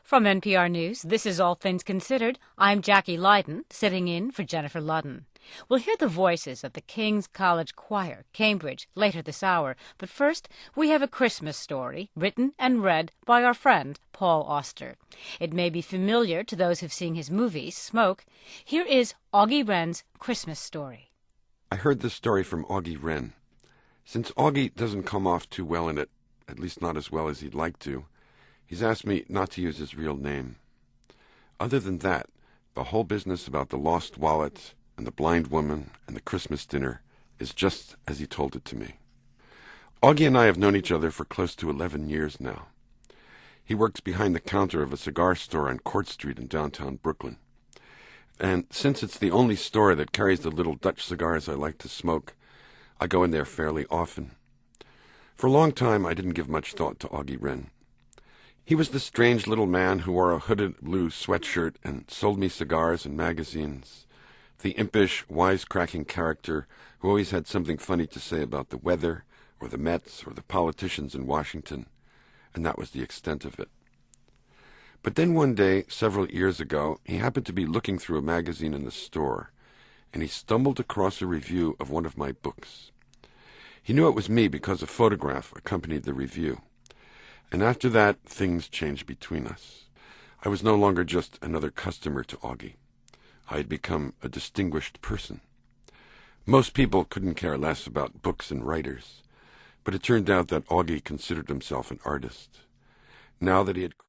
From NPR News, this is All Things Considered. I'm Jackie Leiden, sitting in for Jennifer Ludden. We'll hear the voices of the King's College Choir, Cambridge, later this hour. But first, we have a Christmas story written and read by our friend Paul Auster. It may be familiar to those who've seen his movies, Smoke. Here is Augie Wren's Christmas story. I heard this story from Augie Wren. Since Augie doesn't come off too well in it, at least not as well as he'd like to, he's asked me not to use his real name. Other than that, the whole business about the lost wallet and the blind woman and the Christmas dinner is just as he told it to me. Augie and I have known each other for close to 11 years now. He works behind the counter of a cigar store on Court Street in downtown Brooklyn. And since it's the only store that carries the little Dutch cigars I like to smoke, I go in there fairly often. For a long time, I didn't give much thought to Augie Wren. He was the strange little man who wore a hooded blue sweatshirt and sold me cigars and magazines, the impish, wisecracking character who always had something funny to say about the weather or the Mets or the politicians in Washington, and that was the extent of it. But then one day, several years ago, he happened to be looking through a magazine in the store, and he stumbled across a review of one of my books. He knew it was me because a photograph accompanied the review. And after that, things changed between us. I was no longer just another customer to Augie. I had become a distinguished person. Most people couldn't care less about books and writers, but it turned out that Augie considered himself an artist. Now that he had